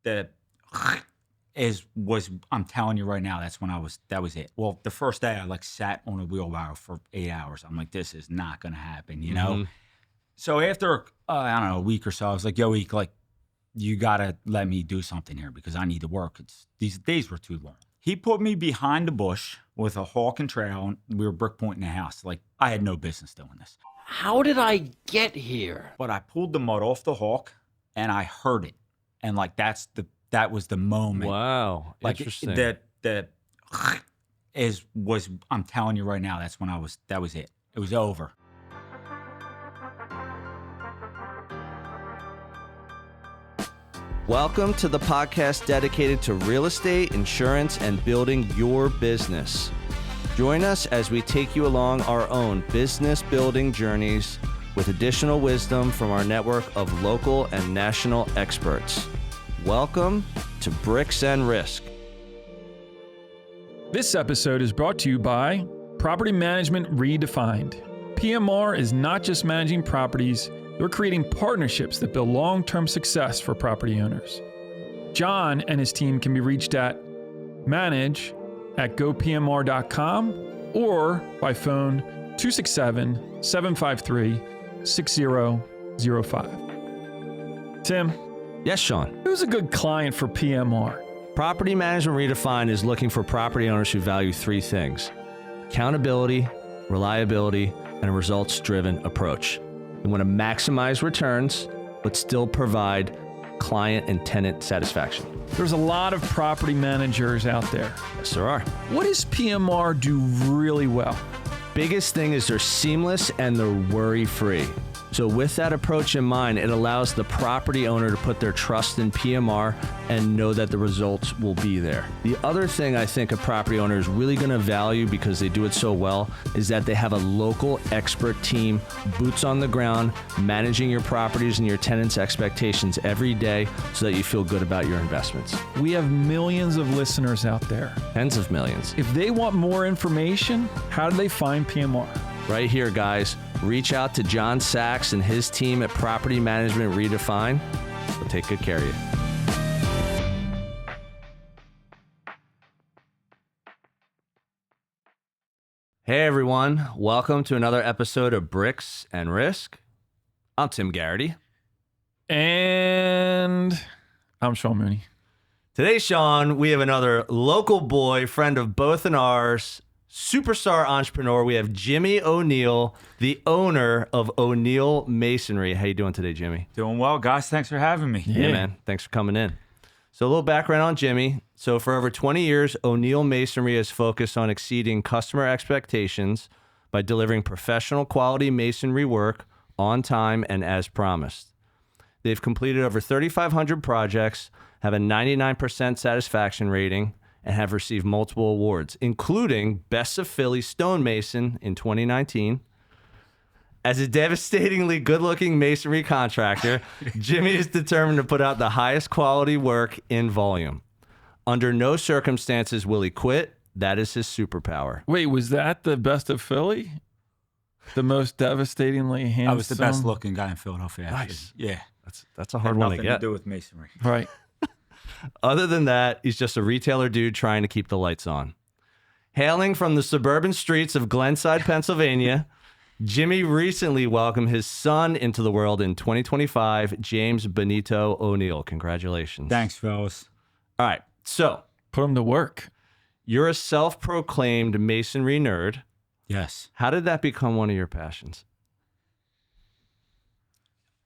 the I'm telling you right now, that was it. Well, the first day I sat on a wheelbarrow for 8 hours. I'm like, this is not going to happen, you know? So after, I don't know, a week or so, I was like, yo, Eek, you got to let me do something here because I need to work. These days were too long. He put me behind the bush with a hawk and trail, and we were brick pointing the house. I had no business doing this. How did I get here? But I pulled the mud off the hawk, and I heard it. And that was the moment. Wow. Interesting. I'm telling you right now, that was it. It was over. Welcome to the podcast dedicated to real estate, insurance, and building your business. Join us as we take you along our own business building journeys with additional wisdom from our network of local and national experts. Welcome to Bricks and Risk. This episode is brought to you by Property Management Redefined. PMR is not just managing properties, we're creating partnerships that build long-term success for property owners. John and his team can be reached at manage@gopmr.com or by phone 267-753-6005. Tim. Yes, Sean. Who's a good client for PMR? Property Management Redefined is looking for property owners who value three things: accountability, reliability, and a results-driven approach. They want to maximize returns, but still provide client and tenant satisfaction. There's a lot of property managers out there. Yes, there are. What does PMR do really well? Biggest thing is they're seamless and they're worry-free. So with that approach in mind, it allows the property owner to put their trust in PMR and know that the results will be there. The other thing I think a property owner is really going to value because they do it so well is that they have a local expert team, boots on the ground, managing your properties and your tenants' expectations every day so that you feel good about your investments. We have millions of listeners out there. Tens of millions. If they want more information, how do they find PMR? Right here, guys. Reach out to John Sachs and his team at Property Management Redefined. They'll take good care of you. Hey, everyone. Welcome to another episode of Bricks and Risk. I'm Tim Garrity. And I'm Sean Mooney. Today, Sean, we have another local boy, friend of both and ours, superstar entrepreneur. We have Jimmy O'Neill, the owner of O'Neill Masonry. How you doing today, Jimmy? Doing well, guys. Thanks for having me. Yeah, man. Thanks for coming in. So a little background on Jimmy. So for over 20 years, O'Neill Masonry has focused on exceeding customer expectations by delivering professional quality masonry work on time and as promised. They've completed over 3,500 projects, have a 99% satisfaction rating, and have received multiple awards, including Best of Philly Stonemason in 2019. As a devastatingly good-looking masonry contractor, Jimmy is determined to put out the highest quality work in volume. Under no circumstances will he quit. That is his superpower. Wait, was that the Best of Philly? The most devastatingly handsome? I was the best looking guy in Philadelphia. Actually. Nice. Yeah. That's a hard one to get. Nothing to do with masonry. Right. Other than that, he's just a retailer dude trying to keep the lights on. Hailing from the suburban streets of Glenside, Pennsylvania, Jimmy recently welcomed his son into the world in 2025, James Benito O'Neill. Congratulations. Thanks, fellas. All right, so Put him to work. you're a self-proclaimed masonry nerd. Yes. How did that become one of your passions?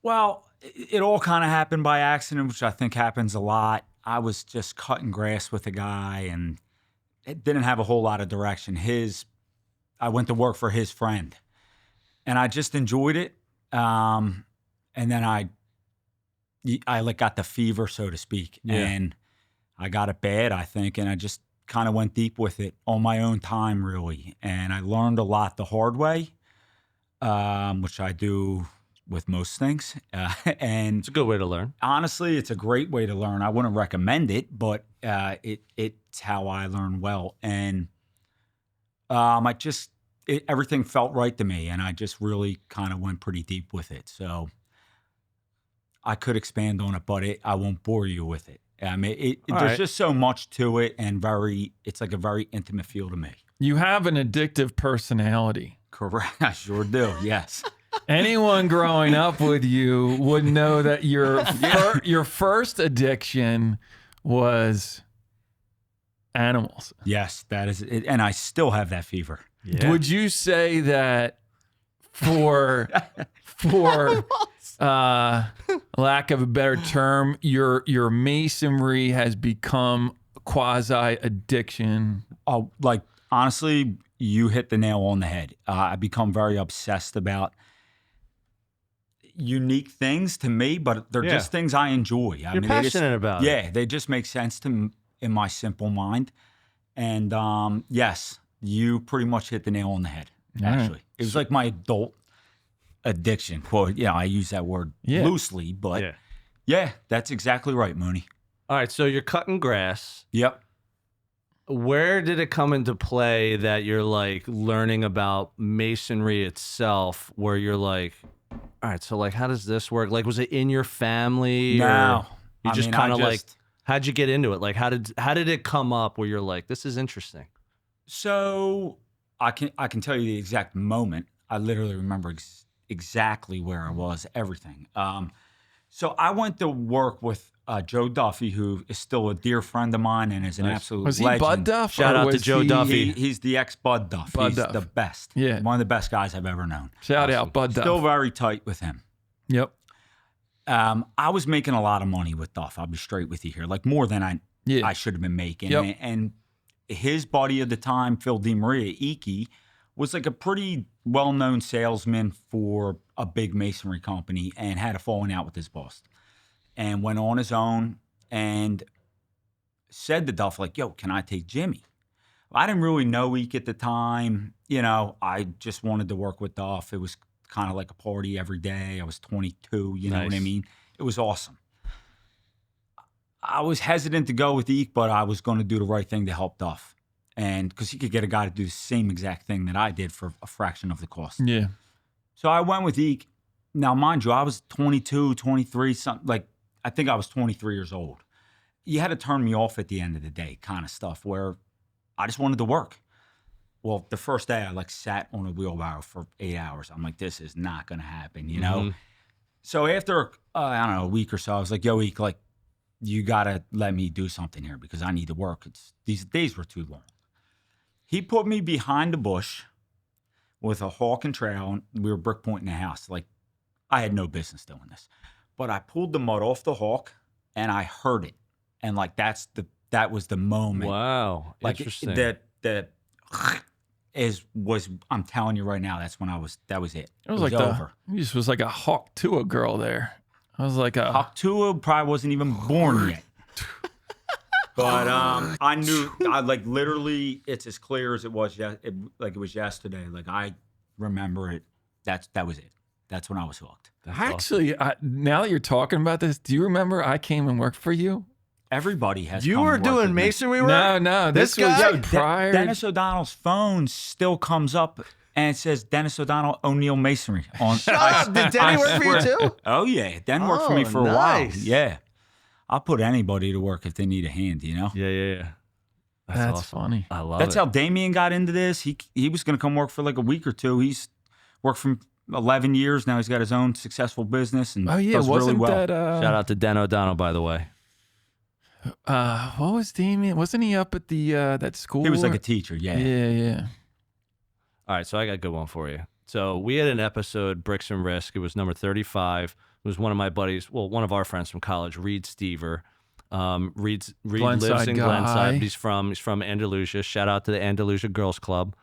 Well, it all kind of happened by accident, which I think happens a lot. I was just cutting grass with a guy and it didn't have a whole lot of direction. I went to work for his friend and I just enjoyed it. And then I got the fever, so to speak, and I got it bad, I think. And I just kind of went deep with it on my own time, really. And I learned a lot the hard way, which I do with most things. And It's a good way to learn. honestly, it's a great way to learn. I wouldn't recommend it, but it's how I learn well. And everything felt right to me, and I just really kind of went pretty deep with it. So I could expand on it, but I won't bore you with it. I mean, All there's right. just so much to it, and it's like a very intimate feel to me. You have an addictive personality. Correct. I sure do. Yes. Anyone growing up with you would know that your first addiction was animals. Yes, that is it. And I still have that fever. Yeah. Would you say that for lack of a better term, your masonry has become quasi addiction? Oh, like, honestly, you hit the nail on the head. I become very obsessed about unique things to me, but they're just things I enjoy. You're passionate about it. Yeah, they just make sense to me in my simple mind. And yes, you pretty much hit the nail on the head. Actually, it was like my adult addiction. Quote. Yeah, I use that word loosely, but yeah, that's exactly right, Mooney. All right, so you're cutting grass. Yep. Where did it come into play that you're like learning about masonry itself, where you're like, all right, so like, how does this work? Like, was it in your family? No. Or you just kind of like, how'd you get into it? Like, how did it come up where you're like, this is interesting? So I can tell you the exact moment. I literally remember exactly where I was, everything. So I went to work with Joe Duffy, who is still a dear friend of mine and is an absolute Was he legend. Bud Duff? Shout or out to was Joe he- Duffy. He's the ex-Bud Duff. Bud He's Duff. the best. Yeah. One of the best guys I've ever known. Shout out Bud Duff. Still very tight with him. Yep. I was making a lot of money with Duff. I'll be straight with you here, like more than I should have been making. Yep. And his buddy at the time, Phil DeMaria, Iki, was like a pretty well-known salesman for a big masonry company and had a falling out with his boss and went on his own and said to Duff, like, yo, can I take Jimmy? I didn't really know Ike at the time. You know, I just wanted to work with Duff. It was kind of like a party every day. I was 22, you know what I Nice. mean? It was awesome. I was hesitant to go with Ike, but I was going to do the right thing to help Duff. And because he could get a guy to do the same exact thing that I did for a fraction of the cost. Yeah. So I went with Ike. Now, mind you, I was 22, 23, something like, I think I was 23 years old. You had to turn me off at the end of the day kind of stuff where I just wanted to work. Well, the first day I like sat on a wheelbarrow for 8 hours. I'm like, this is not going to happen, you know? So after, I don't know, a week or so, I was like, yo, Ike, like, you got to let me do something here because I need to work. These days were too long. He put me behind the bush with a hawk and trowel, and we were brick pointing the house. Like, I had no business doing this. But I pulled the mud off the hawk, and I heard it. And, like, that was the moment. Wow, Like, interesting. I'm telling you right now, that was it. It was like over. you just was like a hawk to a girl there. I was like a Hawk probably wasn't even born yet. But I knew, like literally, it's as clear as it was. Like it was yesterday. Like I remember it. That was it. That's when I was hooked. Actually, now that you're talking about this, do you remember I came and worked for you? Everybody has. You come were and worked doing with me. masonry work? No, This this was guy? prior. Dennis O'Donnell's phone still comes up and it says Dennis O'Donnell O'Neill Masonry on. Shut up. Did Denny work for you too? Oh yeah, Den worked for me for a while. nice. Yeah, I'll put anybody to work if they need a hand. You know. Yeah. That's awesome. funny. I love That's it. how Damien got into this. He was going to come work for like a week or two. He's worked for 11 years now. He's got his own successful business and Oh yeah, does really wasn't well. that Shout out to Den O'Donnell, by the way. what was Damien? Wasn't he up at the that school? He was like a teacher. Yeah. Yeah. All right, so I got a good one for you. So we had an episode, Bricks and Risk. It was number 35. It was one of my buddies, well, one of our friends from college, Reed Stever. Reed lives Glenside in guy. Glenside. He's from Andalusia. Shout out to the Andalusia Girls Club.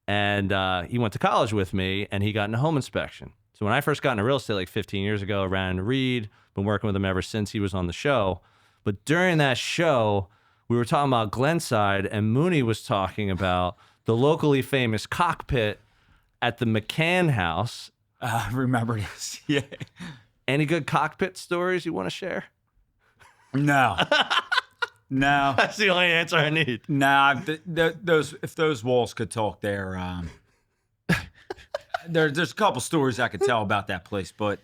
And he went to college with me, and he got into home inspection. So when I first got into real estate like 15 years ago, I ran into Reed. Been working with him ever since he was on the show. But during that show, we were talking about Glenside, and Mooney was talking about the locally famous cockpit at the McCann house. I remember this. Yeah. Any good cockpit stories you want to share? No. No. That's the only answer I need. Nah. If those walls could talk, there's a couple stories I could tell about that place, but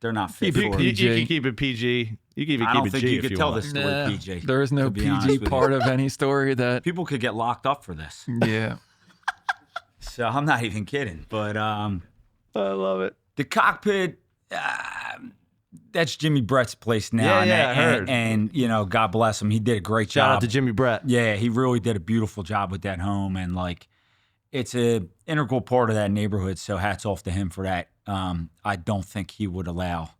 they're not fit Keep it for You it. PG. can keep it PG. You can even I keep don't it think G you if could you tell want. this story Nah, PG. there is no to be honest PG with part you. of any story that. People could get locked up for this. Yeah. So I'm not even kidding. But I love it. the cockpit, that's Jimmy Brett's place now. Yeah, I heard. And, you know, God bless him. He did a great Shout job. out to Jimmy Brett. Yeah, he really did a beautiful job with that home. And, like, it's a integral part of that neighborhood. So hats off to him for that. I don't think he would allow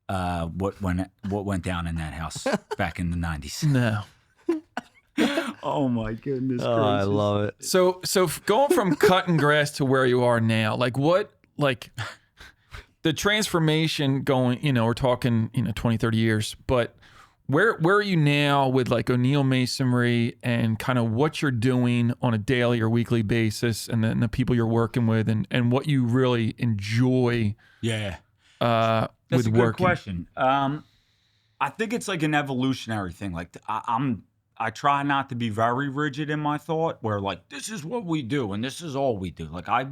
what went down in that house back in the 90s. No. Oh, my goodness Oh, I love it. So going from cutting grass to where you are now, like what, like the transformation going, you know, we're talking, you know, 20, 30 years, but where are you now with like O'Neill Masonry and kind of what you're doing on a daily or weekly basis and then the people you're working with and what you really enjoy Yeah. with That's a good working? question. I think it's like an evolutionary thing. Like I try not to be very rigid in my thought where like, this is what we do and this is all we do. Like I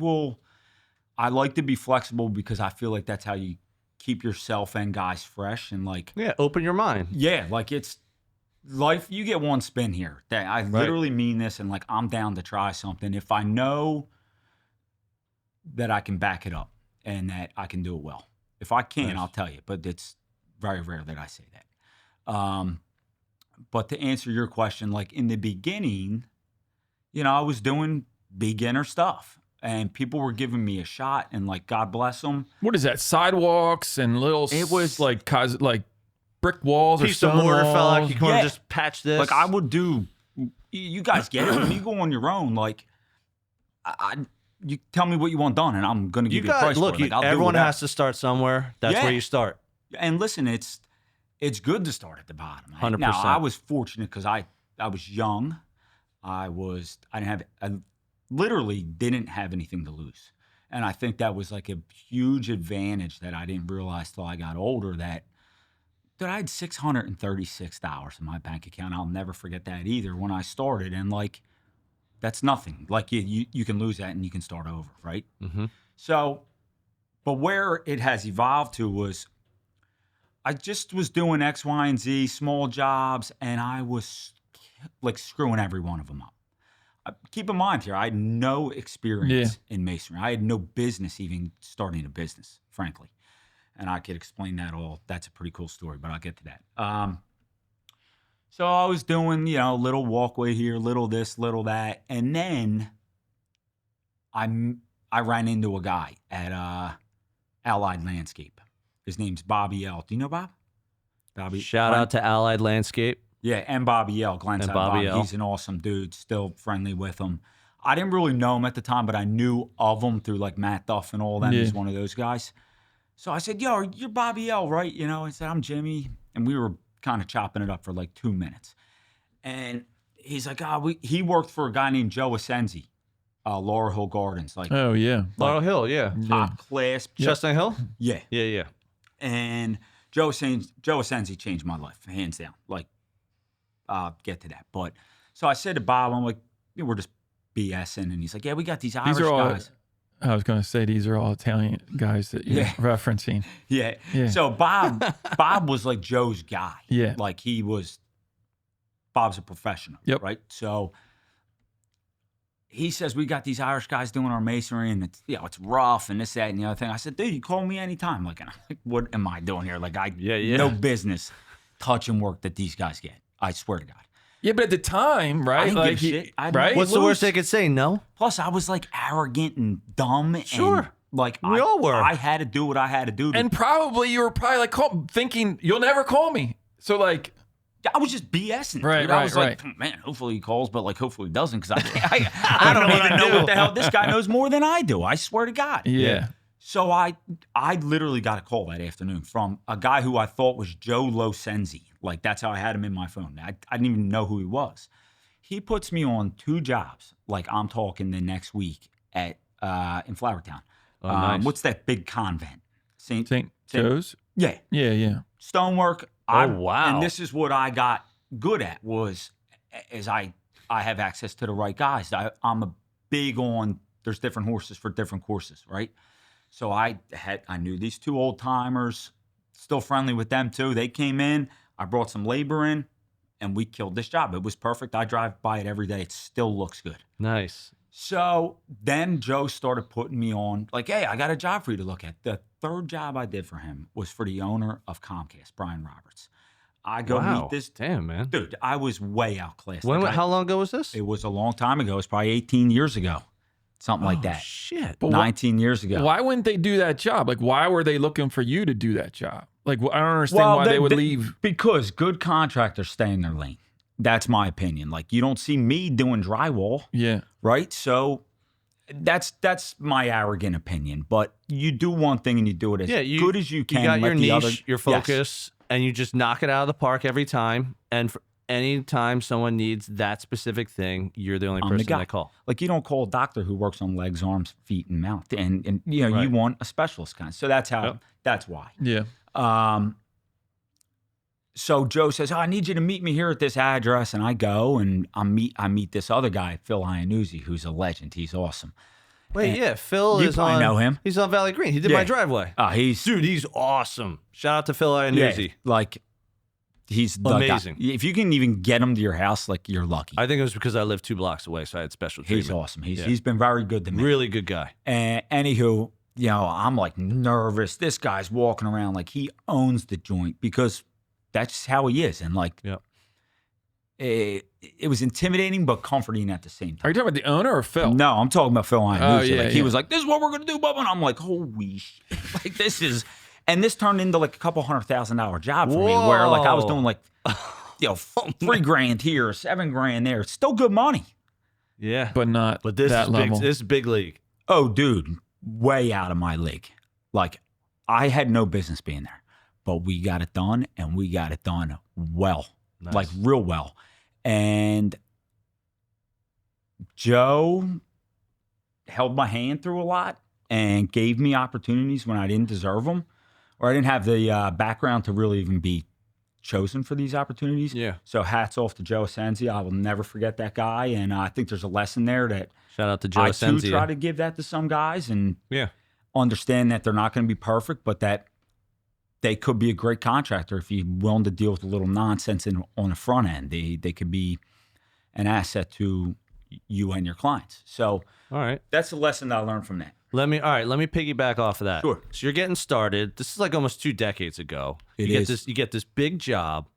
like to be flexible because I feel like that's how you keep yourself and guys fresh and like, Yeah, open your mind. yeah, like it's life. You get one spin here. That I literally mean this and like, I'm down to try something. If I know that I can back it up and that I can do it well. If I can, Nice. I'll tell you, but it's very rare that I say that. But to answer your question, like in the beginning, you know, I was doing beginner stuff and people were giving me a shot and like, God bless them. What is that? Sidewalks and little, It was- like brick walls or Piece of stone mortar fell out. walls. You want to Yeah. just patch this? Like I would do, you guys get it. When you go on your own, like you tell me what you want done and I'm going to You give you a got price look. for it. Like, I'll do Everyone whatever. has to start somewhere. That's Yeah. where you start. And listen, it's good to start at the bottom. 100%. Now, I was fortunate because I was young. I literally didn't have anything to lose. And I think that was like a huge advantage that I didn't realize till I got older that I had $636 in my bank account. I'll never forget that either when I started. And like, that's nothing. Like you can lose that and you can start over, right? Mm-hmm. So, but where it has evolved to was I just was doing X, Y, and Z, small jobs, and I was like screwing every one of them up. Keep in mind here, I had no experience in masonry. I had no business even starting a business, frankly. And I could explain that all. That's a pretty cool story, but I'll get to that. So I was doing, you know, little walkway here, little this, little that. And then I ran into a guy at Allied Landscape. His name's Bobby L. Do you know Bob? Bobby. Shout out to Allied Landscape. Yeah, and Bobby L. Glenside And Bobby L. He's an awesome dude. Still friendly with him. I didn't really know him at the time, but I knew of him through like Matt Duff and all them. Yeah. He's one of those guys. So I said, "Yo, you're Bobby L, right?" You know, I said, "I'm Jimmy," and we were kind of chopping it up for like 2 minutes. And he's like, he worked for a guy named Joe Asensi, Laurel Hill Gardens, like Oh yeah. Laurel Hill, yeah. top class. Chestnut Hill? Yeah. Yeah. And Joe Asensi changed my life, hands down. Like, I'll get to that. But so I said to Bob, I'm like, "Yeah, we're just BSing. And he's like, "Yeah, we got these Irish These are all. guys." I was going to say these are all Italian guys that you're referencing. Yeah. Yeah. So Bob was like Joe's guy. Yeah. Like Bob's a professional. Yep. Right. So he says, "We got these Irish guys doing our masonry and it's rough and this, that, and the other thing." I said, "Dude, you call me anytime." Like, and I'm like, "What am I doing here?" Like no business touching work that these guys get. I swear to God. Yeah, but at the time, right? I didn't give like a shit. I didn't right? What's the worst they could say? No? Plus, I was like arrogant and dumb. Sure. And, like We all were. I had to do what I had to do. And probably you were probably like thinking you'll never call me. So like, I was just BSing. Right, Dude. I was right. like, man, hopefully he calls, but like, hopefully he doesn't because I don't even know what the hell this guy knows more than I do. I swear to God. yeah. So I literally got a call that afternoon from a guy who I thought was Joe Losenzi. Like, that's how I had him in my phone. I didn't even know who he was. He puts me on 2 jobs. Like, I'm talking the next week in Flowertown. Oh, nice. What's that big convent? St. Joe's. Yeah. Yeah. Stonework. Wow. And this is what I got good at was as I have access to the right guys. I'm a big on there's different horses for different courses, right? So I knew these 2 old timers, still friendly with them too. They came in, I brought some labor in, and we killed this job. It was perfect. I drive by it every day. It still looks good. Nice. So then Joe started putting me on, like, hey, I got a job for you to look at. The 3rd job I did for him was for the owner of Comcast, Brian Roberts. I go meet this. Damn, man. Dude, I was way outclassed. How long ago was this? It was a long time ago. It was probably 18 years ago. Something like that. Shit. But 19 years ago. Why wouldn't they do that job? Like, why were they looking for you to do that job? Like, I don't understand why they would leave. Because good contractors stay in their lane. That's my opinion. Like, you don't see me doing drywall. Yeah. Right? So that's my arrogant opinion. But you do one thing and you do it as good as you can. You got your niche, other, your focus, and you just knock it out of the park every time. And for anytime someone needs that specific thing, you're the only person they call. Like, you don't call a doctor who works on legs, arms, feet, and mouth. And you know, Right. you want a specialist kind. So that's how. Yep. That's why. Yeah. So Joe says, I need you to meet me here at this address. And I go and I meet this other guy, Phil Iannuzzi, who's a legend. He's awesome. Wait, yeah, Phil You is on. probably know him. He's on Valley Green. He did my driveway. He's awesome. Shout out to Phil Iannuzzi. Like, he's the amazing. guy. If you can even get him to your house, like, you're lucky. I think it was because I lived 2 blocks away, so I had special treatment. He's awesome. He's been very good to me. Really good guy. And anywho, you know, I'm like nervous. This guy's walking around like he owns the joint because that's how he is. And like, Yep. It was intimidating but comforting at the same Are time. you talking about the owner or Phil? No, I'm talking about Phil Iannuzzi. yeah, Like, he yeah. was like, this is what we're going to do, Bubba. And I'm like, holy shit. Like, this is, and this turned into like a couple $100,000 job for me where like I was doing like, you know, $3,000 here, $7,000 there. It's still good money. Yeah. But this that is level. big. This is big league. Oh, dude, way out of my league. Like, I had no business being there, but we got it done, and we got it done well, Nice. like real well. And Joe held my hand through a lot and gave me opportunities when I didn't deserve them, or I didn't have the background to really even be chosen for these opportunities. Yeah. So hats off to Joe Asensi. I will never forget that guy, and I think there's a lesson there that Shout out to Joe I too Asensi. try to give that to some guys, and Yeah. understand that they're not going to be perfect, but that they could be a great contractor if you're willing to deal with a little nonsense on the front end. They could be an asset to you and your clients. So All right. that's a lesson that I learned from that. Let me piggyback off of that. Sure. So you're getting started. This is like almost 2 decades ago. It you is. get this big job.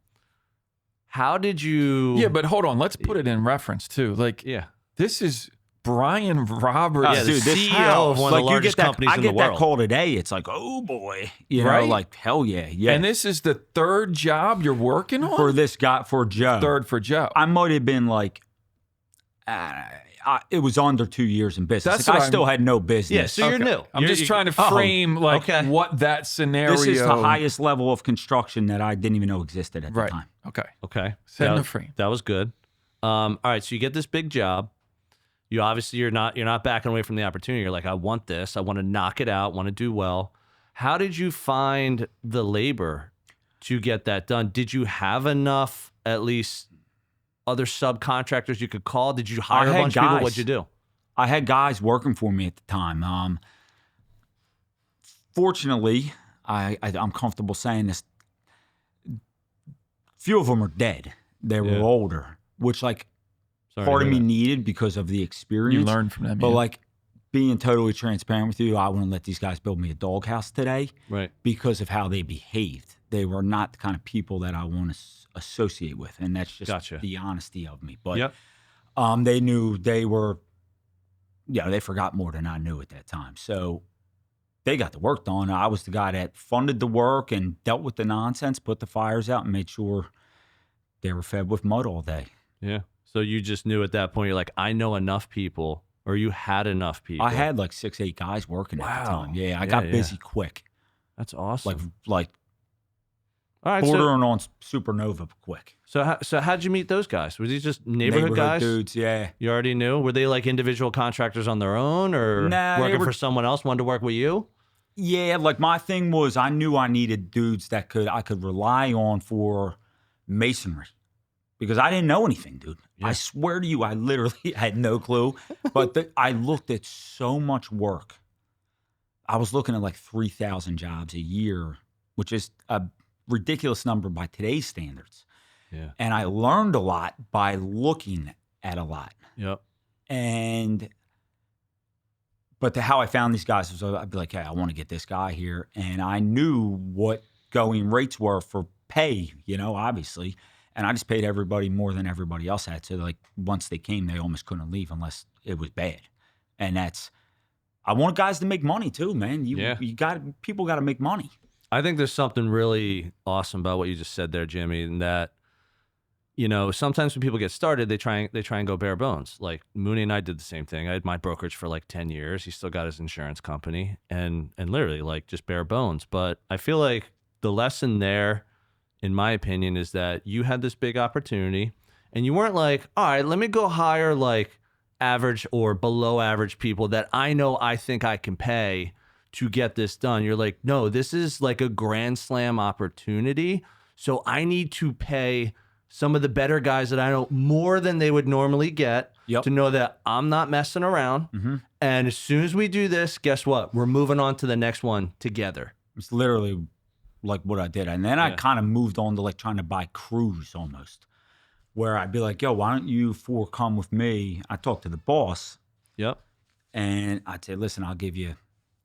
How did you? Yeah, but hold on. Let's put it in reference too. Like, Yeah. this is Brian Roberts. Yeah, the Dude, this CEO house, of one of the like, you largest get that, companies I in get the that world. call today. It's like, oh boy, you know, Right? like hell yeah, yeah. And this is the 3rd job you're working on? for this guy, for Joe, 3rd for Joe. I might have been like, it was under 2 years in business. That's Like, what I still had no business. Yeah. So you're new. I'm just trying to frame what that scenario. This is the highest level of construction that I didn't even know existed at the Right. time. Okay. Okay. Set in That- the frame. That was good. All right. So you get this big job. You obviously you're not backing away from the opportunity. You're like, I want this. I want to knock it out. Want to do well. How did you find the labor to get that done? Did you have enough, at least, other subcontractors you could call? Did you hire a had bunch of people? guys. What'd you do? I had guys working for me at the time. Fortunately, I'm comfortable saying this. Few of them are dead. They were Yeah. older, which like Sorry to part of hear me that. needed because of the experience. You learn from them. But yeah. like being totally transparent with you, I wouldn't let these guys build me a doghouse today Right. because of how they behaved. They were not the kind of people that I want to associate with, and that's just Gotcha. the honesty of me. But Yep. they knew they were, they forgot more than I knew at that time. So they got the work done. I was the guy that funded the work and dealt with the nonsense, put the fires out, and made sure they were fed with mud all day. Yeah. So you just knew at that point, you're like, I know enough people, or you had enough people. I had like 6, 8 guys working at the Wow. time. Yeah, I Yeah, got yeah. busy quick, That's awesome. like All right. bordering on supernova quick. So how'd you meet those guys? Were these just neighborhood guys? dudes, yeah. You already knew? Were they like individual contractors on their own, or Nah, they working were- for someone else, wanted to work with you? Yeah, like my thing was I knew I needed dudes that I could rely on for masonry because I didn't know anything, dude. Yeah. I swear to you, I literally had no clue. But I looked at so much work. I was looking at like 3,000 jobs a year, which is a ridiculous number by today's standards. Yeah. And I learned a lot by looking at a lot. Yep. But how I found these guys was I'd be like, hey, I want to get this guy here. And I knew what going rates were for pay, obviously. And I just paid everybody more than everybody else had. So like once they came, they almost couldn't leave unless it was bad. And I want guys to make money too, man. People got to make money. I think there's something really awesome about what you just said there, Jimmy, and that, sometimes when people get started, they try and go bare bones. Like Mooney and I did the same thing. I had my brokerage for like 10 years. He still got his insurance company and literally like just bare bones. But I feel like the lesson there, in my opinion, is that you had this big opportunity and you weren't like, all right, let me go hire like average or below average people that I think I can pay to get this done. You're like, no, this is like a grand slam opportunity. So I need to pay some of the better guys that I know more than they would normally get to know that I'm not messing around. Mm-hmm. And as soon as we do this, guess what? We're moving on to the next one together. It's literally like what I did. And then I kind of moved on to like trying to buy crews almost, where I'd be like, yo, why don't you four come with me? I talked to the boss. Yep. And I'd say, listen, I'll give you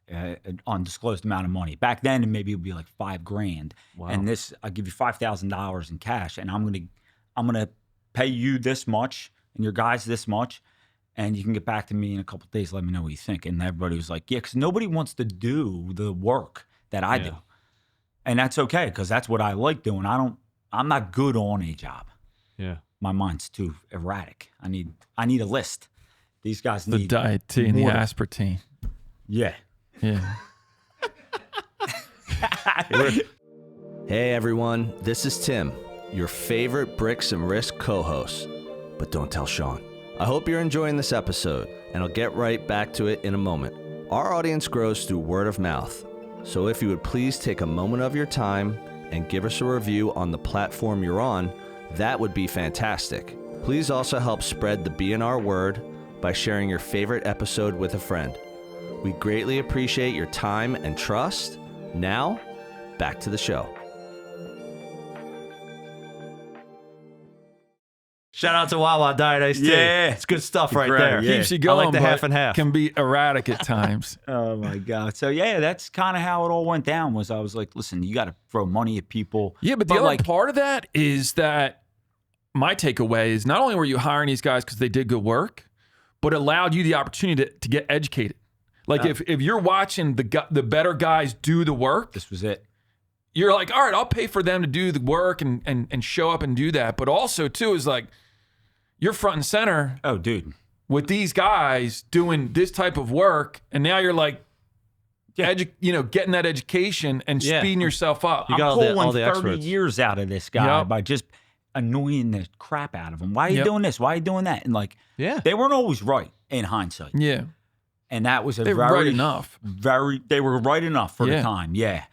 an undisclosed amount of money. Back then, maybe it would be like $5,000. Wow. And I'll give you $5,000 in cash, and I'm gonna pay you this much and your guys this much, and you can get back to me in a couple of days. Let me know what you think. And everybody was like, yeah, because nobody wants to do the work that I do, and that's okay because that's what I like doing. I'm not good on a job. Yeah, my mind's too erratic. I need a list. These guys need the diet tea and the aspartame. Yeah. Yeah. Hey everyone, this is Tim, your favorite Bricks and Risk co-host. But don't tell Sean. I hope you're enjoying this episode, and I'll get right back to it in a moment. Our audience grows through word of mouth, so if you would please take a moment of your time and give us a review on the platform you're on, that would be fantastic. Please also help spread the B&R word by sharing your favorite episode with a friend. We greatly appreciate your time and trust. Now, back to the show. Shout out to Wawa Diet Iced Tea. Yeah. It's good stuff right Great, there. yeah. Keeps you going, I like the but half and half. can be erratic at times. Oh my God. So yeah, that's kind of how it all went down. I was like, listen, you got to throw money at people. Yeah, but the other part of that is that my takeaway is not only were you hiring these guys because they did good work, but it allowed you the opportunity to get educated. Like if you're watching the better guys do the work, this was it. You're like, all right, I'll pay for them to do the work and show up and do that. But also too is like you're front and center. Oh, dude, with these guys doing this type of work, and now you're like, getting that education and speeding yourself up. You got I'm pulling 30 experts. years out of this guy by just annoying the crap out of him. Why are you doing this? Why are you doing that? And they weren't always right in hindsight. Yeah. And that was they were right enough. They were right enough for the time. Yeah.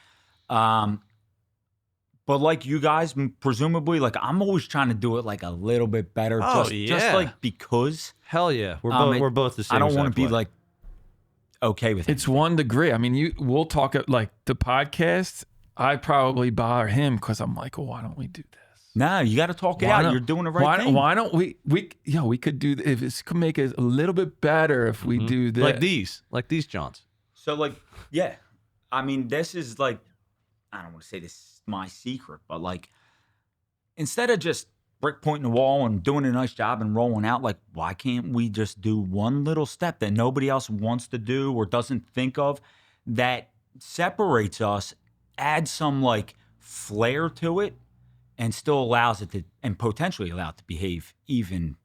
But like you guys, presumably, like I'm always trying to do it like a little bit better. Just like because. Hell yeah. We're both the same. I don't want to be like okay with it. It's 1 degree. I mean, we'll talk like the podcast. I probably bother him because I'm like, well, why don't we do this? No, you got to talk it out. You're doing the right thing. Why don't we could do if this could make it a little bit better if we do this. Like these Johns. So I mean, this is like, I don't want to say this is my secret, but like, instead of just brick pointing the wall and doing a nice job and rolling out, like, why can't we just do one little step that nobody else wants to do or doesn't think of that separates us, add some like flair to it, and still allows it to, and potentially allow it to behave even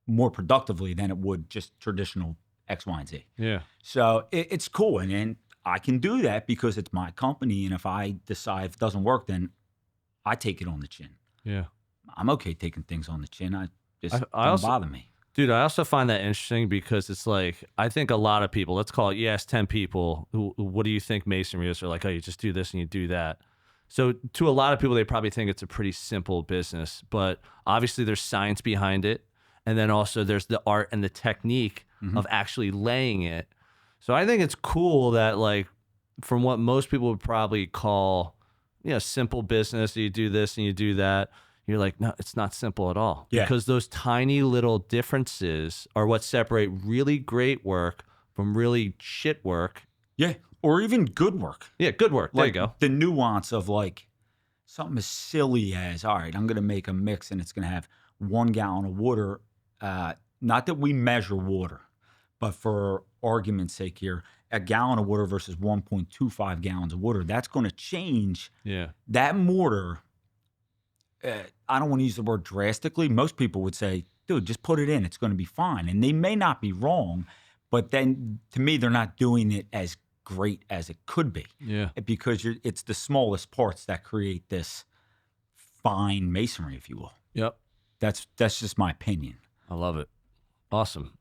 more productively than it would just traditional X, Y, and Z. Yeah. So it's cool. And I can do that because it's my company. And if I decide if it doesn't work, then I take it on the chin. Yeah. I'm okay taking things on the chin. I don't bother me. Dude, I also find that interesting because it's like, I think a lot of people, let's call it, you ask 10 people, what do you think masonry is? They're like, oh, you just do this and you do that. So to a lot of people, they probably think it's a pretty simple business, but obviously there's science behind it. And then also there's the art and the technique of actually laying it. So I think it's cool that, like, from what most people would probably call, simple business, you do this and you do that. You're like, no, it's not simple at all. Yeah. Because those tiny little differences are what separate really great work from really shit work. Yeah. Or even good work. Yeah, good work. There you go. The nuance of like something as silly as, all right, I'm going to make a mix and it's going to have 1 gallon of water. Not that we measure water, but for argument's sake here, a gallon of water versus 1.25 gallons of water, that's going to change. Yeah. That mortar, I don't want to use the word drastically. Most people would say, dude, just put it in. It's going to be fine. And they may not be wrong, but then to me, they're not doing it as great as it could be. Yeah. Because it's the smallest parts that create this fine masonry, if you will. Yep. That's just my opinion. I love it. Awesome.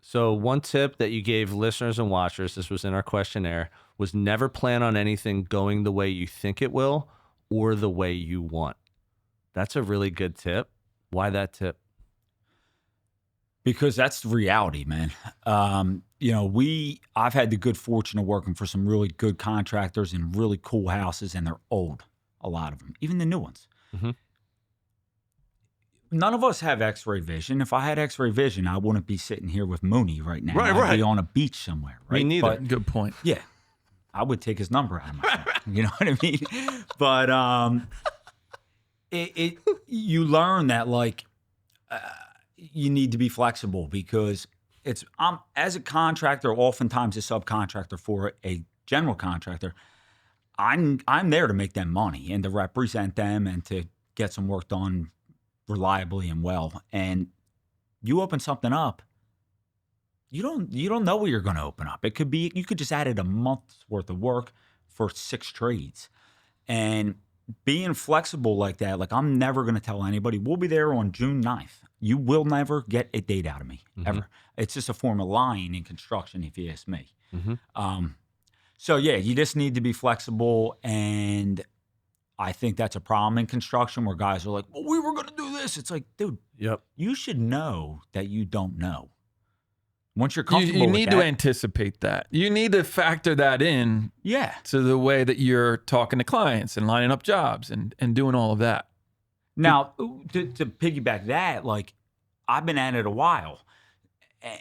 So one tip that you gave listeners and watchers, this was in our questionnaire, was never plan on anything going the way you think it will or the way you want. That's a really good tip. Why that tip? Because that's the reality, man. I've had the good fortune of working for some really good contractors in really cool houses, and they're old, a lot of them, even the new ones. Mm-hmm. None of us have X-ray vision. If I had X-ray vision, I wouldn't be sitting here with Mooney right now. I'd be on a beach somewhere. Right? Me neither. But, Good point. yeah, I would take his number out of my phone. You know what I mean? But you learn that like you need to be flexible because I'm as a contractor, oftentimes a subcontractor for a general contractor. I'm there to make them money and to represent them and to get some work done reliably and well. And you open something up, you don't know what you're going to open up. It could be you could just added a month's worth of work for 6 trades. And being flexible like that, like I'm never going to tell anybody we'll be there on June 9th. You will never get a date out of me ever. It's just a form of lying in construction, if you ask me. So yeah, you just need to be flexible, and I think that's a problem in construction where guys are like, well, we were going to do this. It's like, dude, you should know that you don't know. Once you're comfortable you with need that, to anticipate that. You need to factor that in to the way that you're talking to clients and lining up jobs and doing all of that. Now, to piggyback that, like I've been at it a while,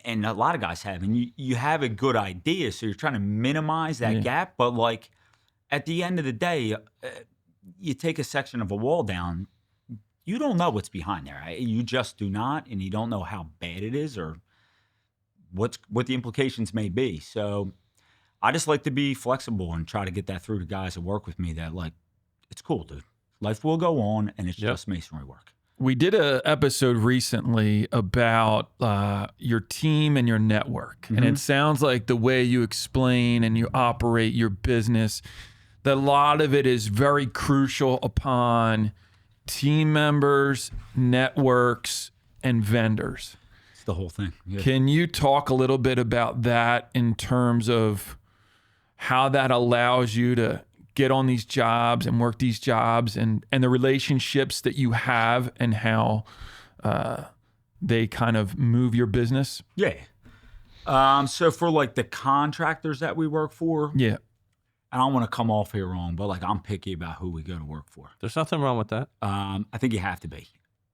and a lot of guys have, and you have a good idea, so you're trying to minimize that gap. But like at the end of the day, you take a section of a wall down, you don't know what's behind there. You just do not, and you don't know how bad it is or what the implications may be. So I just like to be flexible and try to get that through to guys that work with me that like, it's cool, dude. Life will go on, and it's just masonry work. We did an episode recently about your team and your network. And it sounds like the way you explain and you operate your business, that a lot of it is very crucial upon team members, networks, and vendors. It's the whole thing. Yeah. Can you talk a little bit about that in terms of how that allows you to get on these jobs and work these jobs and the relationships that you have and how they kind of move your business? Yeah. So for like the contractors that we work for, I don't want to come off here wrong, but like I'm picky about who we go to work for. There's nothing wrong with that. I think you have to be,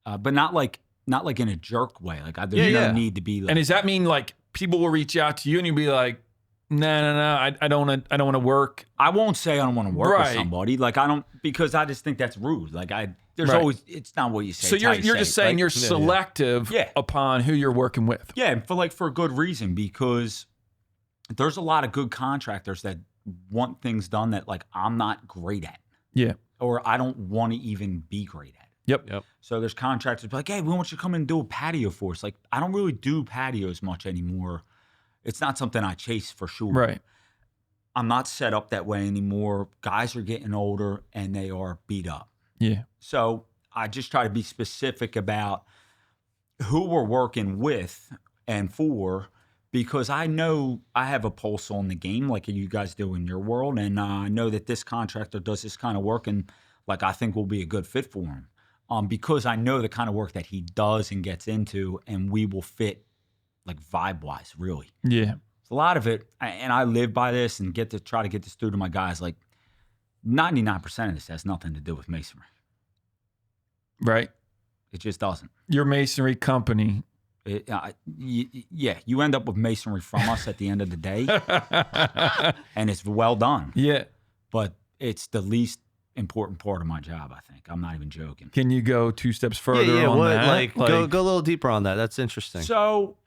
but not like in a jerk way. Like there's no need to be. Like, and does that mean like people will reach out to you and you'll be like, no, I don't want to work. I won't say I don't want to work with somebody. Like I don't, because I just think that's rude. Like there's always, it's not what you say. So you're just saying you're selective upon who you're working with. Yeah, and for a good reason, because there's a lot of good contractors that want things done that like I'm not great at. Yeah. Or I don't want to even be great at. Yep. So there's contractors like, hey, we want you to come in and do a patio for us. Like I don't really do patios much anymore. It's not something I chase for sure. Right. I'm not set up that way anymore. Guys are getting older and they are beat up. Yeah. So I just try to be specific about who we're working with and for, because I know I have a pulse on the game like you guys do in your world. And I know that this contractor does this kind of work and like I think will be a good fit for him. Because I know the kind of work that he does and gets into, and we will fit like vibe-wise, really. Yeah. a lot of it, and I live by this and try to get this through to my guys. Like 99% of this has nothing to do with masonry. Right. It just doesn't. Your masonry company. Yeah, you end up with masonry from us at the end of the day, and it's well done. Yeah. But it's the least important part of my job, I think. I'm not even joking. Can you go 2 steps further Yeah, on what, that? like go a little deeper on that. That's interesting. So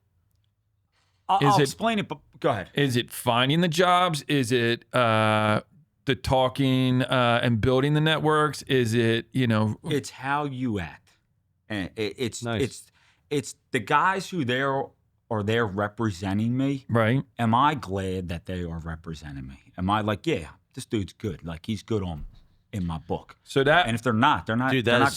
I'll explain it, but go ahead. Is it finding the jobs? Is it the talking and building the networks? Is it, It's how you act. And it's Nice. it's the guys who are there representing me. right? Am I glad that they are representing me? Am I like, yeah, this dude's good. Like he's good in my book. So that And if they're not, Dude, they're that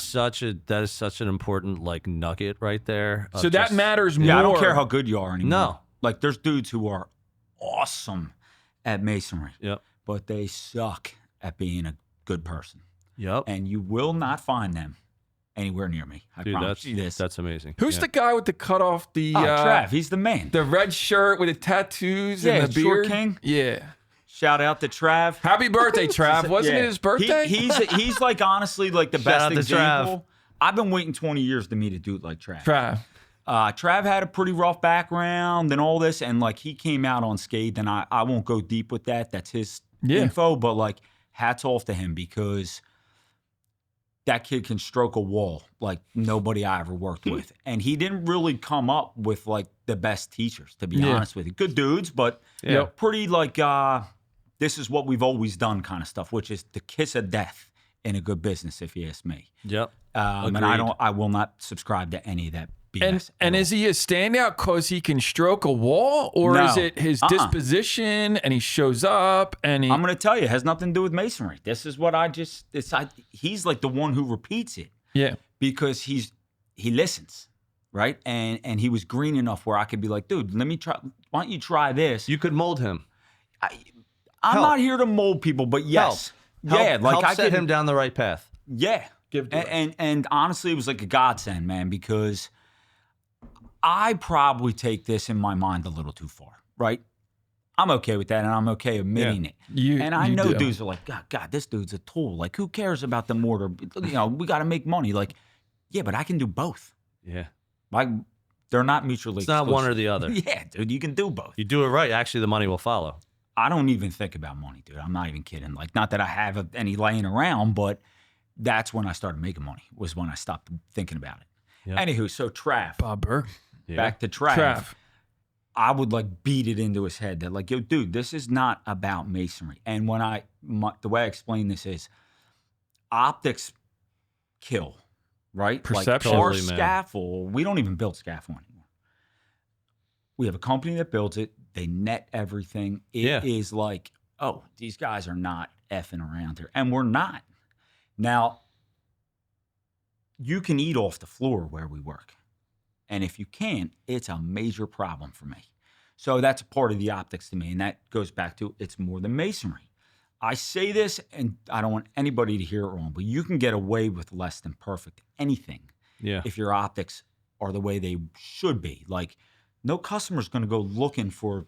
is such an important like nugget right there. of so that just- matters more. Yeah, I don't care how good you are anymore. No. Like there's dudes who are awesome at masonry, Yep. but they suck at being a good person. Yep. And you will not find them anywhere near me. I Dude, promise you this. that's amazing. Who's Yeah. the guy with the cut off the Trav, he's the man. the red shirt with the tattoos Yeah, and the Short beard? King. Yeah. Shout out to Trav. Happy birthday, Trav. Wasn't Yeah. it his birthday? He's like honestly like the Shout best out to example. I've been waiting 20 years to meet a dude like Trav. Trav. Trav had a pretty rough background and all this, and like he came out unscathed. And I won't go deep with that. That's his info, but like hats off to him because that kid can stroke a wall like nobody I ever worked with. And he didn't really come up with like the best teachers, to be Yeah. honest with you. Good dudes, but Yeah. pretty like this is what we've always done kind of stuff, which is the kiss of death in a good business, if you ask me. Yep. And Agreed. I will not subscribe to any of that BS. And is he a standout because he can stroke a wall, or No. is it his disposition and he shows up and he? I'm going to tell you, it has nothing to do with masonry. This is what he's like the one who repeats it yeah. because he listens, right? And he was green enough where I could be like, dude, let me try. Why don't you try this? You could mold him. I'm help. not here to mold people, but yes. Yeah, like help I set could, him down the right path. Yeah. And honestly, it was like a godsend, man, because I probably take this in my mind a little too far, right? I'm okay with that, and I'm okay admitting it. And I know dudes are like, God, this dude's a tool. Like, who cares about the mortar? We got to make money. Like, yeah, but I can do both. Yeah. Like, they're not mutually It's not one or exclusive. the other. Yeah, dude, you can do both. You do it right, actually the money will follow. I don't even think about money, dude. I'm not even kidding. Like, not that I have any laying around, but that's when I started making money, was when I stopped thinking about it. Yeah. Anywho, so Trav, Bob Burke. Yeah. back to Trav. Trav. I would like beat it into his head that like, yo, dude, this is not about masonry. And when the way I explain this is optics kill, right? Perception. Like our Totally, man. scaffold, we don't even build scaffold anymore. We have a company that builds it. They net everything. It is like, oh, these guys are not effing around here. And we're not. Now, you can eat off the floor where we work. And if you can't, it's a major problem for me. So that's a part of the optics to me. And that goes back to it's more than masonry. I say this, and I don't want anybody to hear it wrong, but you can get away with less than perfect anything Yeah. if your optics are the way they should be. Like, no customer's going to go looking for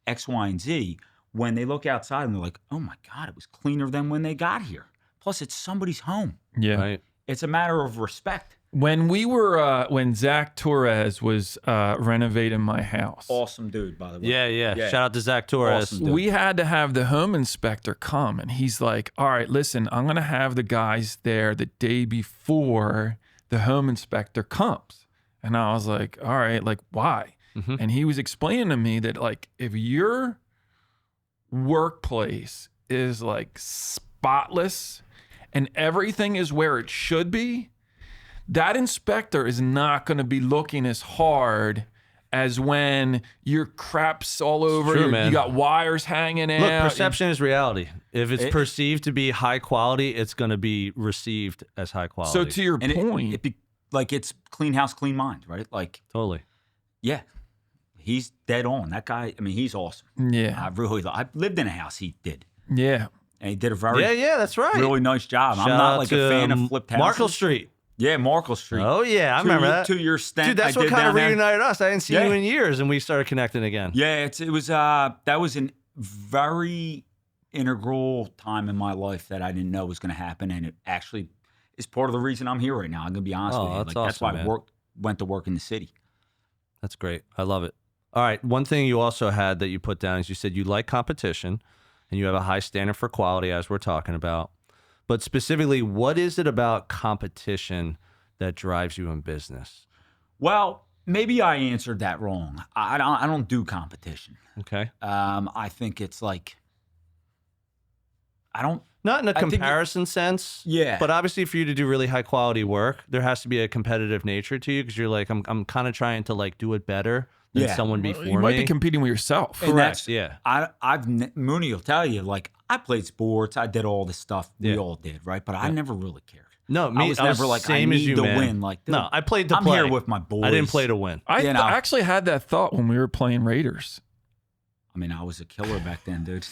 X, Y, and Z when they look outside and they're like, oh my God, it was cleaner than when they got here. Plus, it's somebody's home. Yeah. Right. It's a matter of respect. When we were, when Zach Torres was renovating my house, Awesome dude, by the way. Yeah. Yeah. Shout out to Zach Torres. Awesome. dude. we had to have the home inspector come, and he's like, all right, listen, I'm going to have the guys there the day before the home inspector comes. And I was like, all right, like, why? Mhm. And he was explaining to me that, like, if your workplace is like spotless and everything is where it should be, that inspector is not going to be looking as hard as when your crap's all over. true, man. You got wires hanging out. Look, perception is reality. If it's perceived to be high quality, it's going to be received as high quality. So to your And point, like it's clean house, clean mind, right? Like, Totally. yeah, he's dead on. That guy, I mean, he's awesome. yeah, I lived in a house he did, yeah. and he did a very Yeah, that's right. really nice job. Shout I'm not out like to, a fan of flipped houses. Markle Street. Yeah, Markle Street. Oh yeah, I remember that. 2 year stint. Dude, that's I what did kind of down there. reunited us. I didn't see Yeah. you in years, and we started connecting again. Yeah, it was that was a very integral time in my life that I didn't know was going to happen, and it actually is part of the reason I'm here right now. I'm going to be honest with you. That's That's why awesome, I went to work in the city. That's great. I love it. All right. One thing you also had that you put down is you said you like competition and you have a high standard for quality, as we're talking about. But specifically, what is it about competition that drives you in business? Well, maybe I answered that wrong. I don't do competition. Okay. I think it's like I don't. Not in a I think comparison sense. Yeah. But obviously, for you to do really high quality work, there has to be a competitive nature to you because you're like, I'm kind of trying to like do it better than Yeah. someone before You might me. be competing with yourself. And Correct. that's- Yeah. Mooney will tell you, like, I played sports, I did all this stuff we Yeah. all did, right? But I never really cared. No, me, I was never like, same I as need you, to man. win. Like, dude, no, I played to I'm play. here with my boys. I didn't play to win. I You know. actually had that thought when we were playing Raiders. I mean, I was a killer back then, dude.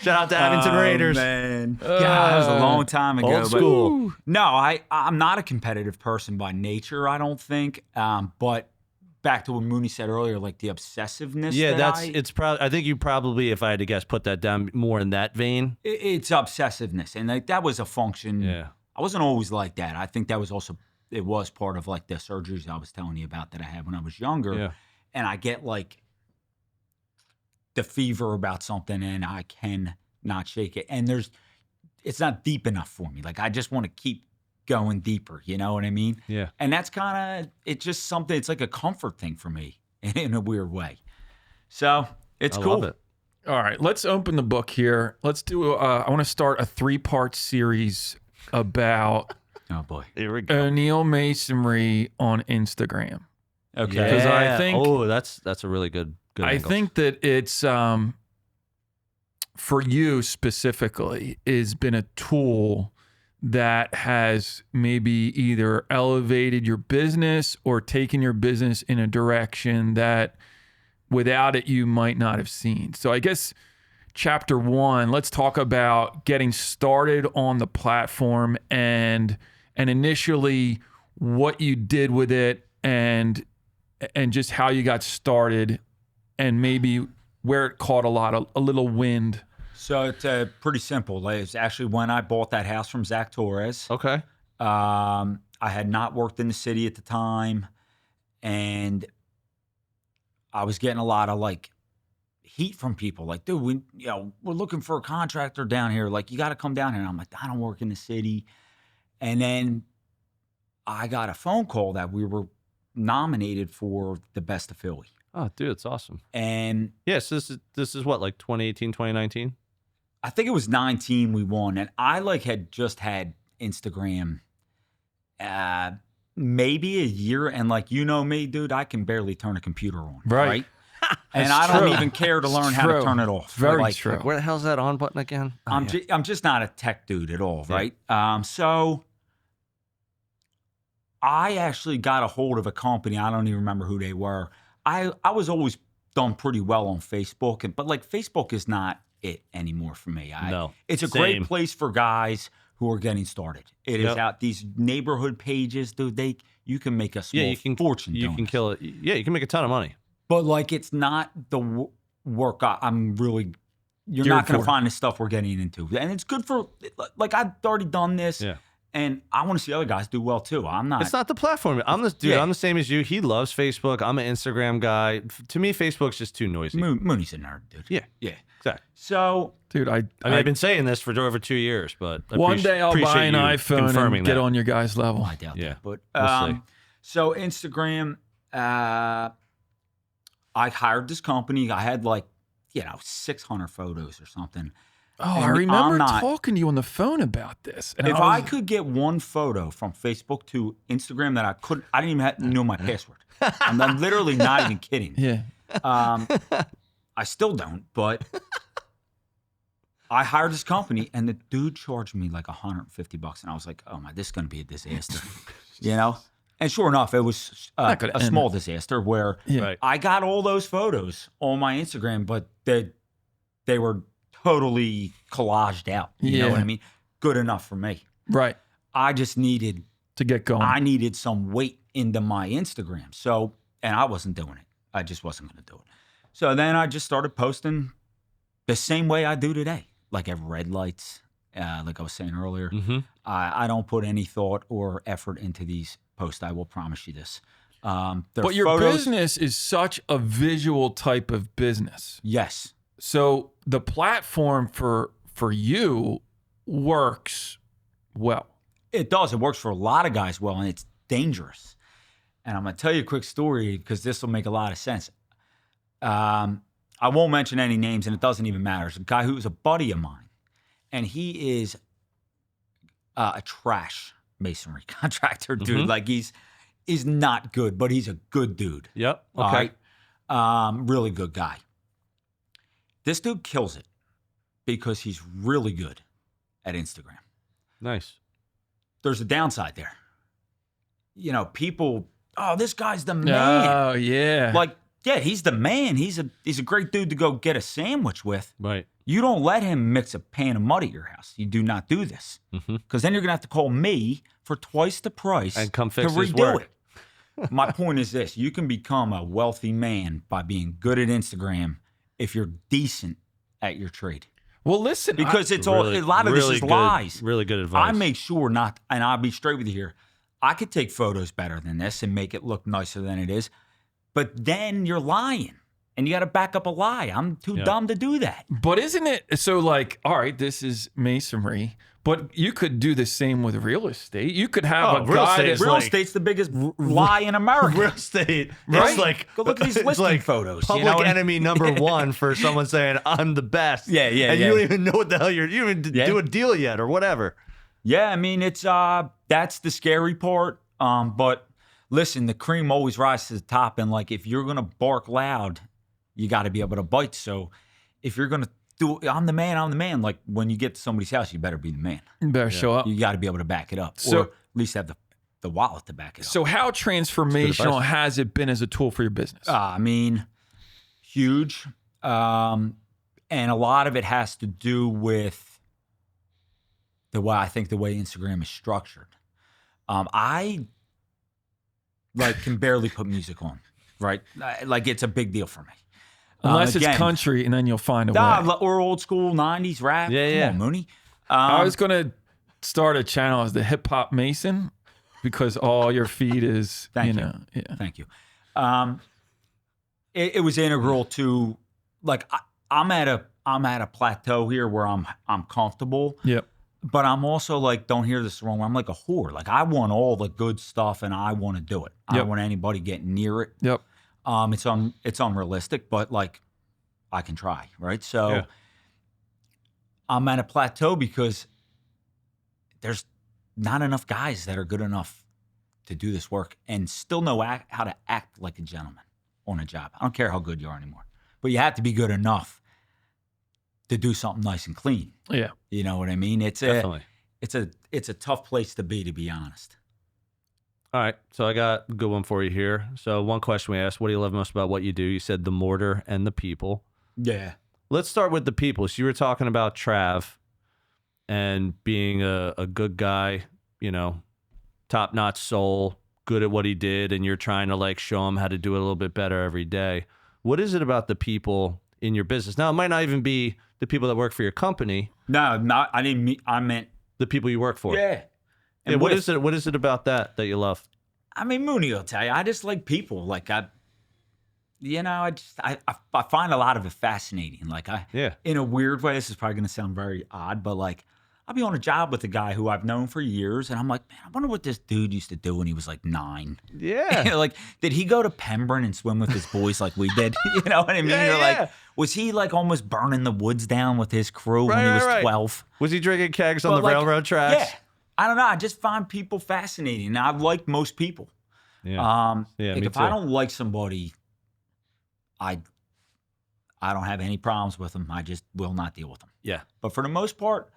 Shout out to Abington Raiders. Man. Yeah, that was a long time ago. Old but school. no, I'm not a competitive person by nature, I don't think. But back to what Mooney said earlier, like the obsessiveness. Yeah, I think you probably, if I had to guess, put that down more in that vein. It's obsessiveness, and like that was a function. Yeah. I wasn't always like that. I think that was also it was part of like the surgeries I was telling you about that I had when I was younger. Yeah. And I get like the fever about something, and I can not shake it. And it's not deep enough for me. Like I just want to keep going deeper. You know what I mean? Yeah. And that's kind of it's just something. It's like a comfort thing for me in a weird way. So it's I cool. love it. All right, let's open the book here. Let's do. I want to start a 3-part series about Oh boy. Here we go. O'Neill Masonry on Instagram. Okay. Yeah. 'Cause I think- that's a really good I angle. think that it's for you specifically has been a tool that has maybe either elevated your business or taken your business in a direction that without it you might not have seen. So I guess chapter 1, let's talk about getting started on the platform and initially what you did with it and just how you got started and maybe where it caught a little wind. So it's pretty simple. It's actually when I bought that house from Zach Torres. Okay. I had not worked in the city at the time, and I was getting a lot of like heat from people. Like, dude, we're looking for a contractor down here. Like, you got to come down here. And I'm like, I don't work in the city. And then I got a phone call that we were nominated for the best of Philly. Oh, dude, it's awesome. And Yes, this is what, like 2018, 2019? I think it was 19 we won. And I had just had Instagram maybe a year. And you know me, dude, I can barely turn a computer on. Right. And That's I don't true. even care to learn It's how to true. turn it off. Very true. Where the hell's that on button again? Oh, I'm just not a tech dude at all, Yeah. right? So I actually got a hold of a company. I don't even remember who they were. I was always done pretty well on Facebook, but Facebook is not it anymore for me. No, It's a same. great place for guys who are getting started. It is Yep. out these neighborhood pages, dude. You can make a small fortune. You doing can this. kill it. Yeah, you can make a ton of money. But it's not the work I'm really. You're Geared not going for. to find the stuff we're getting into, and it's good for. I've already done this, Yeah. and I want to see other guys do well too. I'm not. It's not the platform. I'm the dude. Yeah. I'm the same as you. He loves Facebook. I'm an Instagram guy. To me, Facebook's just too noisy. Mooney's a nerd, dude. Yeah. Yeah. Exactly. So Dude, I've been saying this for over 2 years, but I one day I'll appreciate buy an you iPhone confirming and get that. on your guys' level. I doubt Yeah. that. But We'll see. so Instagram, I hired this company. I had 600 photos or something. Oh, I And remember I'm not- talking to you on the phone about this. And If I could get one photo from Facebook to Instagram that I didn't even know my password. I'm literally not even kidding. yeah. I still don't, but I hired this company and the dude charged me $150. And I was like, oh my, this is going to be a disaster, And sure enough, it was Not gonna a end small disaster where Yeah. Right. I got all those photos on my Instagram, but they were totally collaged out. You know Yeah. what I mean? Good enough for me. Right. I just needed to get going. I needed some weight into my Instagram. So, and I wasn't doing it. I just wasn't going to do it. So then I just started posting the same way I do today. Like at red lights, like I was saying earlier. Mm-hmm. I don't put any thought or effort into these posts. I will promise you this. But your business is such a visual type of business. Yes. So the platform for you works well. It does. It works for a lot of guys well, and it's dangerous. And I'm going to tell you a quick story because this will make a lot of sense. I won't mention any names, and it doesn't even matter. It's a guy who's a buddy of mine, and he is a trash masonry contractor, dude. Mm-hmm. Like he's not good, but he's a good dude. Yep. All Okay. right? Really good guy. This dude kills it because he's really good at Instagram. Nice. There's a downside there. You know, people, oh, this guy's the man. Oh, yeah. Like, yeah, he's the man. He's a great dude to go get a sandwich with. Right. You don't let him mix a pan of mud at your house. You do not do this. Because then you're going to have to call me for twice the price And come to fix his redo work. it. My point is this. You can become a wealthy man by being good at Instagram if you're decent at your trade. Well, listen. Because it's all, a lot of this is good, lies. Really good advice. I make sure not, and I'll be straight with you here. I could take photos better than this and make it look nicer than it is. But then you're lying. And you got to back up a lie. I'm too dumb to do that. But isn't it so like, all right, this is masonry, but you could do the same with real estate. You could have a real guy estate that's is Real like- estate's the biggest lie in America. Real estate. Right? It's like Go look at these it's listing like photos. Public you know? enemy number one for someone saying I'm the best. Yeah, yeah, And yeah. you don't even know what the hell you even do a deal yet or whatever. Yeah, I mean, it's that's the scary part. But listen, the cream always rises to the top. And like, if you're going to bark loud, you got to be able to bite. So if you're going to do, I'm the man. Like when you get to somebody's house, you better be the man. you better show up. You got to be able to back it up. So- or at least have the wallet to back it up. So how transformational advice. has it been as a tool for your business? I mean, huge. And a lot of it has to do with the way Instagram is structured. I like can barely put music on, right? Like it's a big deal for me. Unless it's again, country, and then you'll find a way. or old school 90s rap. Yeah, Come yeah. on, Mooney. I was going to start a channel as the Hip Hop Mason because all your feed is, Thank you. Yeah. Thank you. It was integral to like I'm at a plateau here where I'm comfortable. Yep. But I'm also like, don't hear this wrong. I'm like a whore. Like I want all the good stuff, and I want to do it. I Yep. don't want anybody getting near it. Yep. It's unrealistic, but like I can try, right? So Yeah. I'm at a plateau because there's not enough guys that are good enough to do this work and still know how to act like a gentleman on a job. I don't care how good you are anymore, but you have to be good enough to do something nice and clean. Yeah. You know what I mean? Definitely. It's a tough place to be honest. All right. So I got a good one for you here. So one question we asked, what do you love most about what you do? You said the mortar and the people. Yeah. Let's start with the people. So you were talking about Trav and being a good guy, you know, top-notch soul, good at what he did, and you're trying to like show him how to do it a little bit better every day. What is it about the people in your business? Now, it might not even be the people that work for your company, No, not I didn't mean I meant the people you work for. yeah. Yeah, what is it? What is it about that you love? I mean, Mooney will tell you. I just like people. Like I find a lot of it fascinating. Like Yeah. in a weird way, this is probably going to sound very odd, but like I'll be on a job with a guy who I've known for years, and I'm like, man, I wonder what this dude used to do when he was like 9. Yeah. Like, did he go to Pembroke and swim with his boys like we did? You know what I mean? Yeah, Or yeah. like, was he like almost burning the woods down with his crew when Right, he was right, right. 12? Was he drinking kegs on But, the like, railroad tracks? Yeah. I don't know. I just find people fascinating. And I like most people. Yeah. Yeah, Like me if I too. don't like somebody, I don't have any problems with them. I just will not deal with them. Yeah. But for the most part,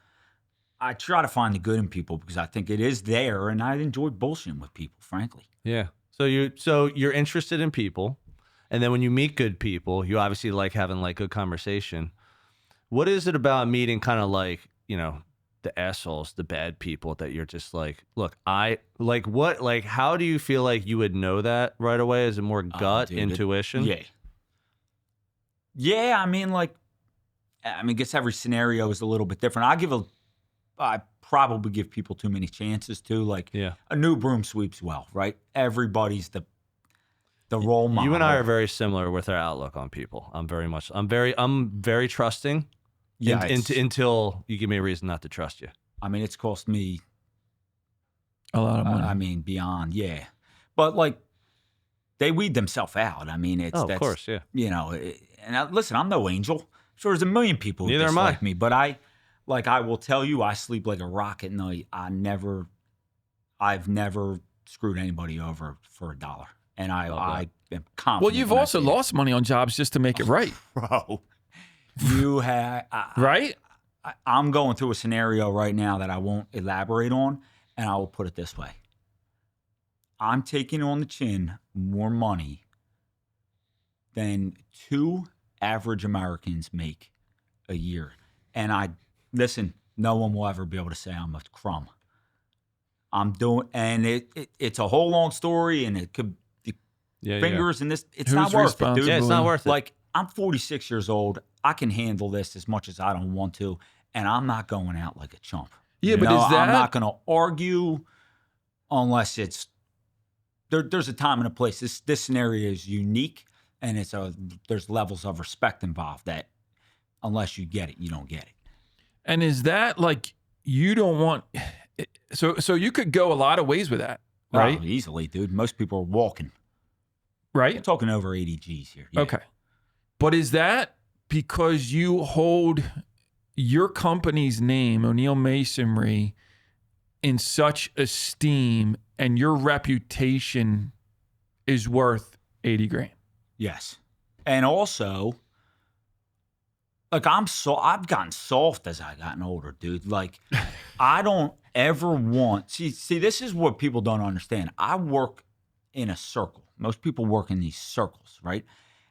I try to find the good in people because I think it is there, and I enjoy bullshitting with people, frankly. Yeah. So you're interested in people, and then when you meet good people, you obviously like having like good conversation. What is it about meeting kind of like, you know, the assholes, the bad people that you're just like, look, how do you feel like you would know that right away? Is it more gut, Dude, intuition? Yeah. Yeah, I guess every scenario is a little bit different. I probably give people too many chances too. Like Yeah. a new broom sweeps well, right? Everybody's the role model. You and I are very similar with our outlook on people. I'm very trusting. Yeah, until you give me a reason not to trust you. it's cost me A lot of money. beyond, yeah. But like, they weed themselves out. Of course, yeah. Listen, I'm no angel. Sure, there's a million people who Neither am dislike I. me, but I will tell you, I sleep like a rock at night. I've never screwed anybody over for $1, and I am confident. Well, you've when I also say that. lost money on jobs just to make it right. Bro. You have Right? I'm going through a scenario right now that I won't elaborate on, and I will put it this way. I'm taking on the chin more money than 2 average Americans make a year. And listen, no one will ever be able to say I'm a crumb. I'm doing, and it's a whole long story, and it could be fingers and this. It's not worth it, dude. Yeah, it's not worth it. Like, I'm 46 years old. I can handle this as much as I don't want to, and I'm not going out like a chump. Yeah, but is that... I'm not going to argue unless it's there's a time and a place. This scenario is unique, and there's levels of respect involved that unless you get it, you don't get it. And is that like you don't want? So you could go a lot of ways with that, right? Oh, easily, dude. Most people are walking. Right. I'm talking over 80 G's here. Yeah. Okay. But is that because you hold your company's name, O'Neill Masonry, in such esteem, and your reputation is worth 80 grand? Yes. And also, like, I've gotten soft as I've gotten older, dude. Like, I don't ever want, see, this is what people don't understand. I work in a circle. Most people work in these circles, right?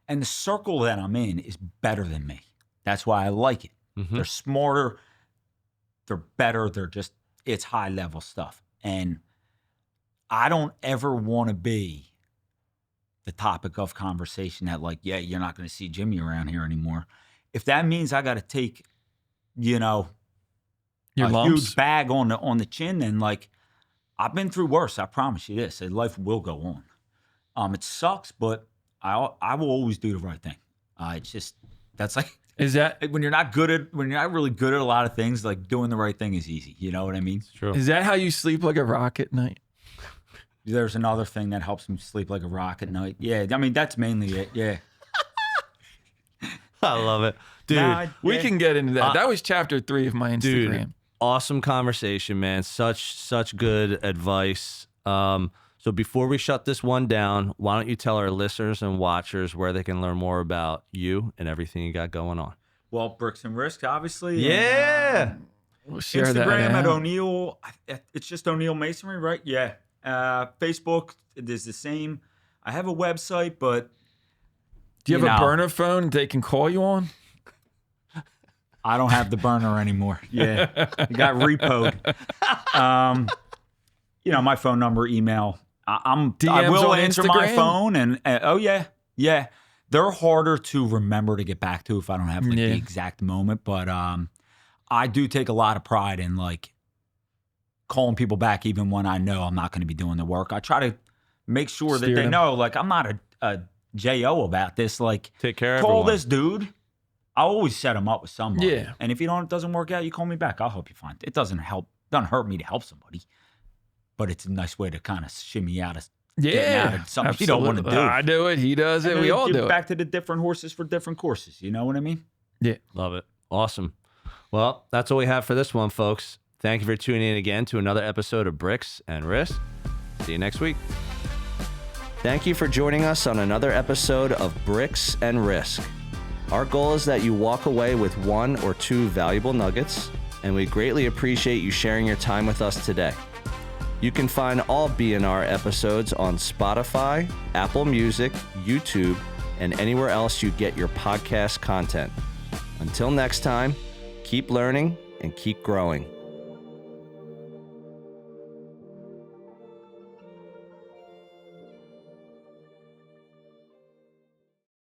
And the circle that I'm in is better than me. That's why I like it. Mm-hmm. They're smarter. They're better. It's high level stuff. And I don't ever want to be the topic of conversation that, like, yeah, you're not going to see Jimmy around here anymore. If that means I got to take, Your a lumps? huge bag on the chin, then, like, I've been through worse. I promise you this. Life will go on. It sucks, but I will always do the right thing. It's just, that's like, Is that when you're not really good at a lot of things, like, doing the right thing is easy. You know what I mean? It's true. Is that how you sleep like a rock at night? There's another thing that helps me sleep like a rock at night. Yeah, that's mainly it. Yeah. I love it. Dude, We can get into that. That was chapter 3 of my Instagram. Dude, awesome conversation, man. Such good advice. So before we shut this one down, why don't you tell our listeners and watchers where they can learn more about you and everything you got going on? Well, Bricks and Risks, obviously. Yeah. And, We'll share Instagram that at O'Neill. It's just O'Neill Masonry, right? Yeah. Facebook is the same. I have a website, but Do you have a burner phone they can call you on? I don't have the burner anymore. Yeah. It got repoed. My phone number, email. I DMs will on answer my Instagram? phone, and oh yeah. They're harder to remember to get back to if I don't have the exact moment, but I do take a lot of pride in, like, calling people back even when I know I'm not going to be doing the work. I try to make sure that they know, like, I'm not a J.O. about this. Like, take care of call everyone. this dude. I always set him up with somebody. Yeah. And if it doesn't work out, you call me back. I'll help you find it. It doesn't hurt me to help somebody, but it's a nice way to kind of shimmy out of getting out of something you don't want to do. I do it. He does it. We all do it. Back to the different horses for different courses. You know what I mean? Yeah. Love it. Awesome. Well, that's all we have for this one, folks. Thank you for tuning in again to another episode of Bricks and Risk. See you next week. Thank you for joining us on another episode of Bricks and Risk. Our goal is that you walk away with 1 or 2 valuable nuggets, and we greatly appreciate you sharing your time with us today. You can find all BNR episodes on Spotify, Apple Music, YouTube, and anywhere else you get your podcast content. Until next time, keep learning and keep growing.